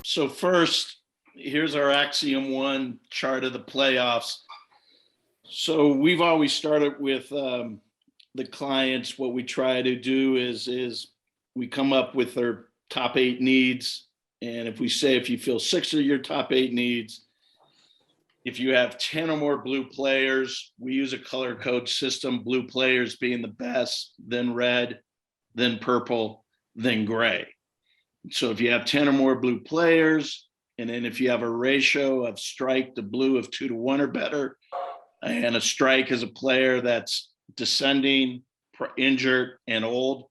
So first, here's our Axiom 1 chart of the playoffs. So we've always started with the clients. What we try to do is we come up with their top 8 needs. And if you feel 6 of your top 8 needs, if you have 10 or more blue players, we use a color code system, blue players being the best, then red, then purple, then gray. So if you have 10 or more blue players, and then if you have a ratio of strike to blue of 2 to 1 or better, and a strike is a player that's descending, injured, and old.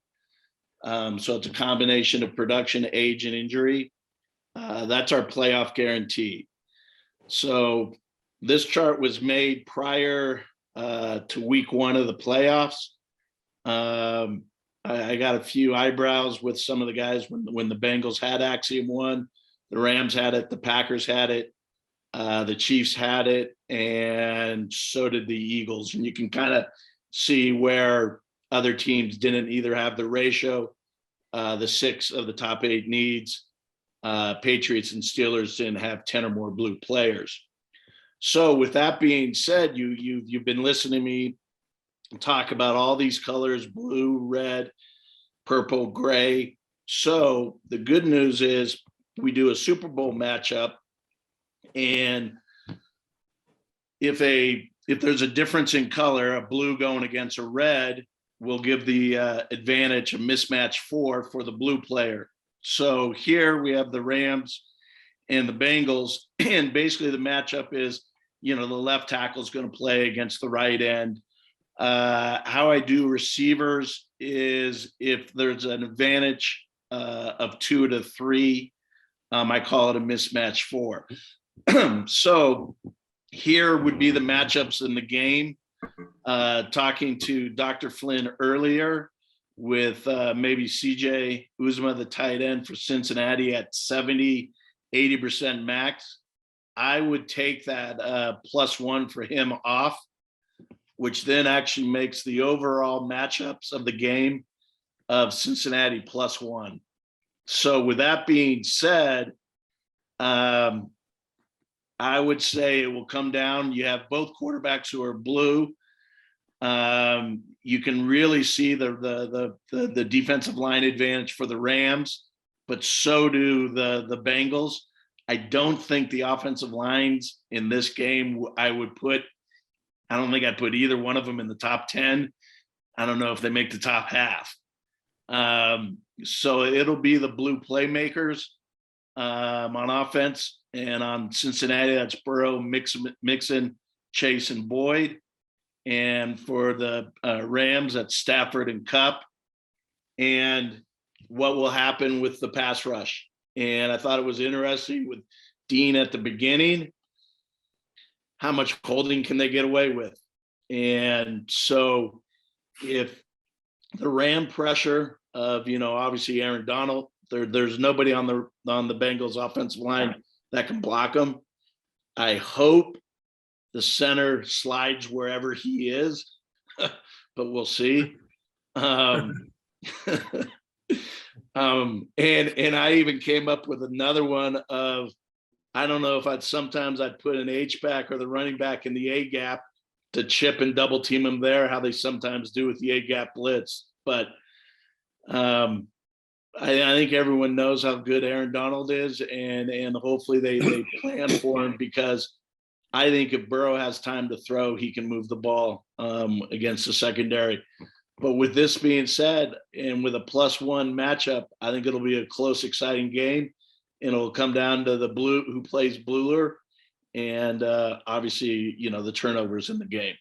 So it's a combination of production, age, and injury. That's our playoff guarantee. So this chart was made prior to week 1 of the playoffs. I got a few eyebrows with some of the guys when the Bengals had Axiom 1, the Rams had it, the Packers had it, the Chiefs had it, and so did the Eagles. And you can kind of see where other teams didn't either have the ratio, the 6 of the top 8 needs. Patriots and Steelers didn't have 10 or more blue players. So with that being said, you've been listening to me talk about all these colors: blue, red, purple, gray. So the good news is we do a Super Bowl matchup, and if there's a difference in color, a blue going against a red will give the advantage, a mismatch for the blue player. So here we have the Rams and the Bengals, and basically the matchup is, the left tackle is going to play against the right end. How I do receivers is if there's an advantage of 2 to 3, I call it a mismatch 4. So here would be the matchups in the game. Talking to Dr. Flynn earlier with maybe CJ Uzomah, the tight end for Cincinnati, at 70-80% max. I would take that +1 for him off, which then actually makes the overall matchups of the game of Cincinnati +1. So with that being said, I would say it will come down. You have both quarterbacks who are blue. You can really see the defensive line advantage for the Rams, but so do the Bengals. I don't think the offensive lines in this game, I don't think I'd put either one of them in the top 10. I don't know if they make the top half. So it'll be the blue playmakers on offense, and on Cincinnati, that's Burrow, Mixon, Chase, and Boyd. And for the Rams, that's Stafford and Kupp. And what will happen with the pass rush? And I thought it was interesting with Dean at the beginning. How much holding can they get away with? And so if the Ram pressure of, obviously Aaron Donald, there's nobody on the Bengals offensive line that can block him. I hope the center slides wherever he is, but we'll see. And I even came up with another one of, I don't know if I'd put an H-back or the running back in the A-gap to chip and double team him there, how they sometimes do with the A-gap blitz. But I think everyone knows how good Aaron Donald is, and hopefully they plan for him, because I think if Burrow has time to throw, he can move the ball against the secondary. But with this being said, and with a +1 matchup, I think it'll be a close, exciting game. And it'll come down to the blue, who plays bluer, and obviously, the turnovers in the game.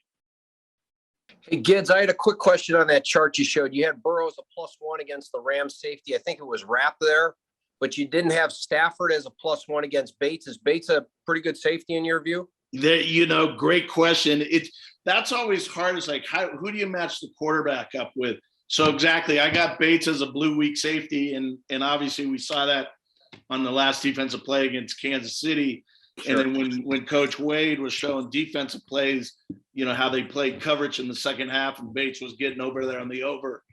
Hey, Gids, I had a quick question on that chart you showed. You had Burrow as a +1 against the Rams safety. I think it was Rapp there, but you didn't have Stafford as a +1 against Bates. Is Bates a pretty good safety in your view? Great question. That's always hard. It's like, who do you match the quarterback up with? So exactly, I got Bates as a blue weak safety, and obviously we saw that on the last defensive play against Kansas City. Sure. And then when Coach Wade was showing defensive plays, how they played coverage in the second half, and Bates was getting over there on the over.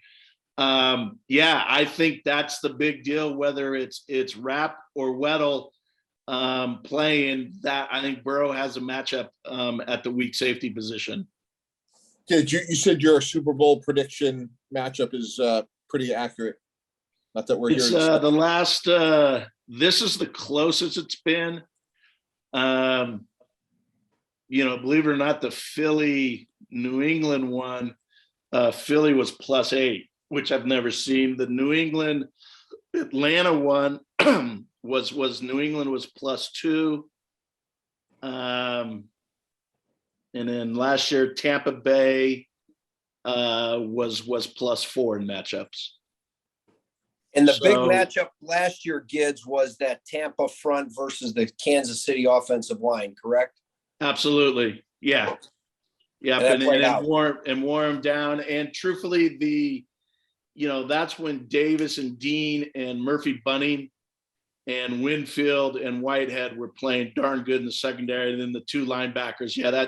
Yeah, I think that's the big deal, whether it's Rapp or Weddle playing that. I think Burrow has a matchup at the weak safety position. Did you said your Super Bowl prediction matchup is pretty accurate? Not that we're It's here. the last. This is the closest it's been. Believe it or not, the Philly New England one, Philly was +8, which I've never seen. The New England Atlanta one was New England was +2. And then last year Tampa Bay was +4 in matchups. And the big matchup last year, Gids, was that Tampa front versus the Kansas City offensive line, correct? Absolutely. Yeah. Yeah. And wore him down. And truthfully, that's when Davis and Dean and Murphy Bunning and Winfield and Whitehead were playing darn good in the secondary. And then the two linebackers. Yeah,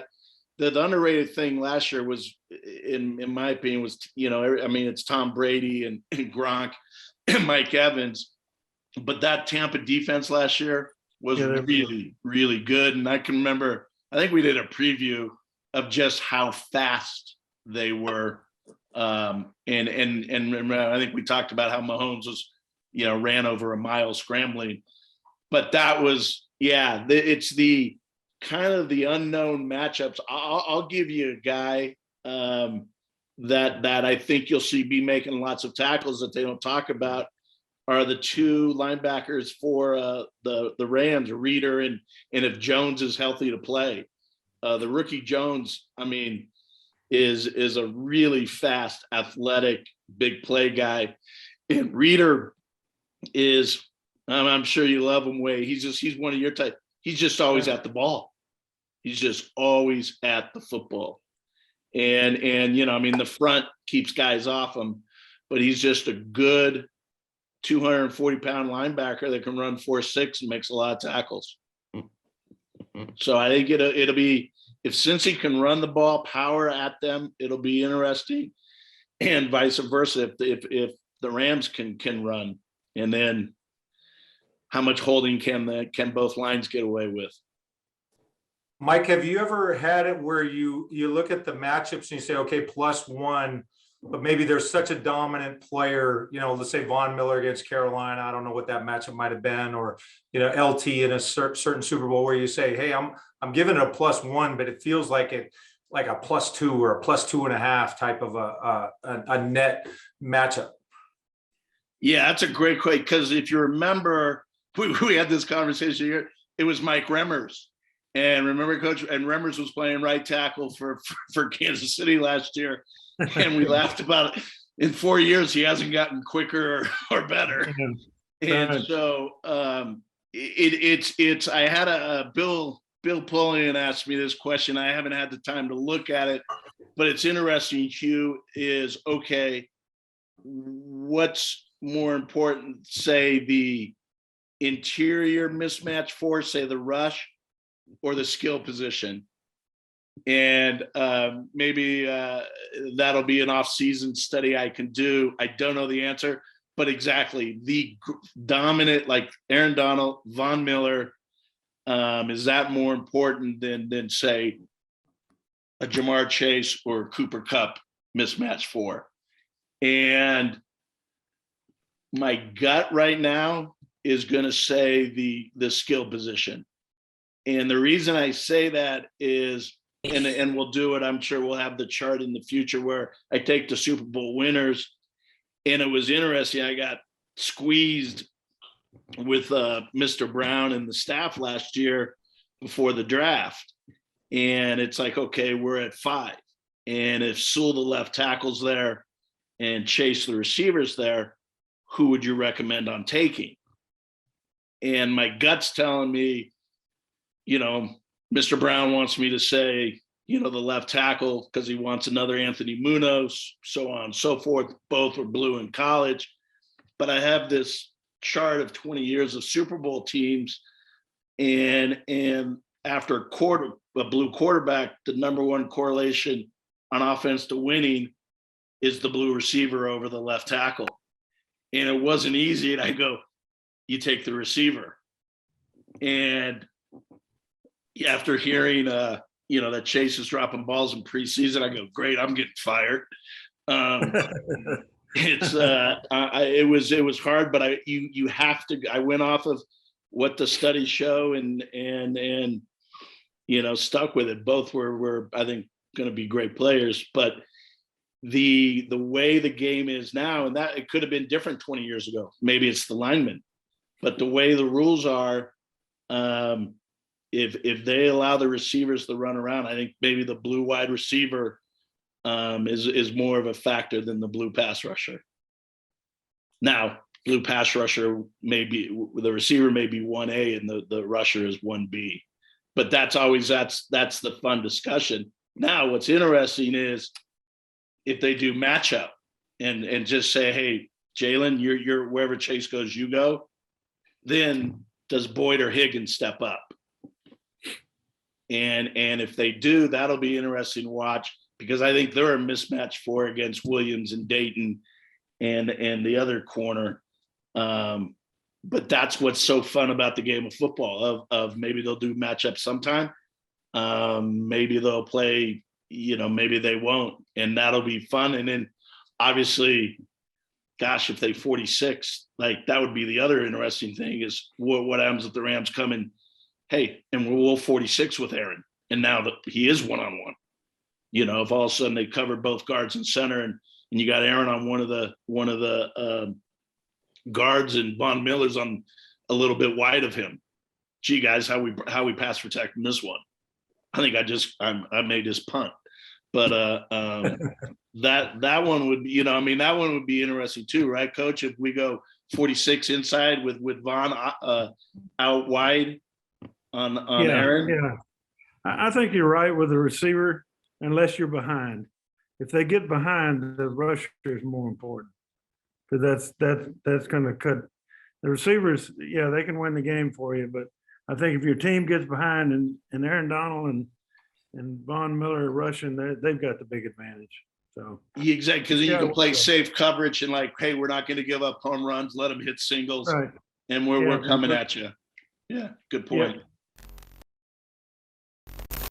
the underrated thing last year was, in my opinion, was, it's Tom Brady and Gronk and Mike Evans, but that Tampa defense last year was really, really good. And I can remember, I think we did a preview of just how fast they were. And I think we talked about how Mahomes was, ran over a mile scrambling, but that was, it's the kind of the unknown matchups. I'll give you a guy that I think you'll see be making lots of tackles that they don't talk about are the two linebackers for the Rams, Reader and if Jones is healthy to play. The rookie Jones, is a really fast, athletic, big play guy. And Reader is, I'm sure you love him, Wade. He's one of your type. He's just always at the ball. He's just always at the football. And the front keeps guys off him, but he's just a good 240-pound linebacker that can run 4.6 and makes a lot of tackles. So I think it'll be, if Cincy can run the ball, power at them, it'll be interesting, and vice versa if the Rams can run, and then how much holding can both lines get away with? Mike, have you ever had it where you look at the matchups and you say, okay, +1, but maybe there's such a dominant player, let's say Von Miller against Carolina. I don't know what that matchup might have been, or, LT in a certain Super Bowl where you say, hey, I'm giving it a +1, but it feels like a +2 or a +2.5 type of a net matchup. Yeah, that's a great question, because if you remember, we had this conversation here. It was Mike Remmers. And remember, Coach, and Remmers was playing right tackle for Kansas City last year. And we laughed about it. In 4 years, he hasn't gotten quicker or better. And so it's I had a Bill Pullian asked me this question. I haven't had the time to look at it, but it's interesting, Hugh, is, okay, what's more important, say the interior mismatch force, say the rush, or the skill position? And maybe that'll be an off-season study I can do. I don't know the answer, but exactly the dominant, like Aaron Donald, Von Miller, is that more important than say a Jamar Chase or Cooper Kupp mismatch for? And my gut right now is going to say the skill position. And the reason I say that is, and we'll do it, I'm sure we'll have the chart in the future where I take the Super Bowl winners. And it was interesting. I got squeezed with Mr. Brown and the staff last year before the draft. And it's like, okay, we're at 5. And if Sewell, the left tackle's there, and Chase, the receiver's there, who would you recommend on taking? And my gut's telling me, Mr. Brown wants me to say, the left tackle, because he wants another Anthony Munoz, so on and so forth. Both were blue in college. But I have this chart of 20 years of Super Bowl teams. And after a blue quarterback, the number one correlation on offense to winning is the blue receiver over the left tackle. And it wasn't easy. And I go, you take the receiver. And after hearing, that Chase is dropping balls in preseason, I go, great, I'm getting fired. It was hard, but you have to. I went off of what the studies show and stuck with it. Both were I think going to be great players, but the way the game is now, and that it could have been different 20 years ago. Maybe it's the linemen, but the way the rules are, if they allow the receivers to run around, I think maybe the blue wide receiver is more of a factor than the blue pass rusher. Now, blue pass rusher the receiver may be 1A and the rusher is 1B, but that's the fun discussion. Now, what's interesting is if they do matchup and just say, hey, Jalen, you're wherever Chase goes, you go, then does Boyd or Higgins step up? And if they do, that'll be interesting to watch, because I think they're a mismatch against Williams and Dayton and the other corner. But that's what's so fun about the game of football, of maybe they'll do matchups sometime. Maybe they'll play, maybe they won't, and that'll be fun. And then obviously, gosh, if they 46, like that would be the other interesting thing is what happens if the Rams come in, hey, and we'll 46 with Aaron. And now that he is one-on-one, if all of a sudden they cover both guards and center and you got Aaron on one of the guards and Von Miller's on a little bit wide of him. Gee, guys, how we pass protect in this one? I think I made this punt, but that one would be, that one would be interesting too, right, Coach? If we go 46 inside with Von out wide on Aaron. Yeah, I think you're right with the receiver, unless you're behind. If they get behind, the rusher is more important, because that's going to cut the receivers. Yeah, they can win the game for you, but I think if your team gets behind and Aaron Donald and Von Miller are rushing, they've got the big advantage. So Yeah, exactly, because you can play safe coverage and like, hey, we're not going to give up home runs, let them hit singles, right, and we're coming at you. Yeah, good point.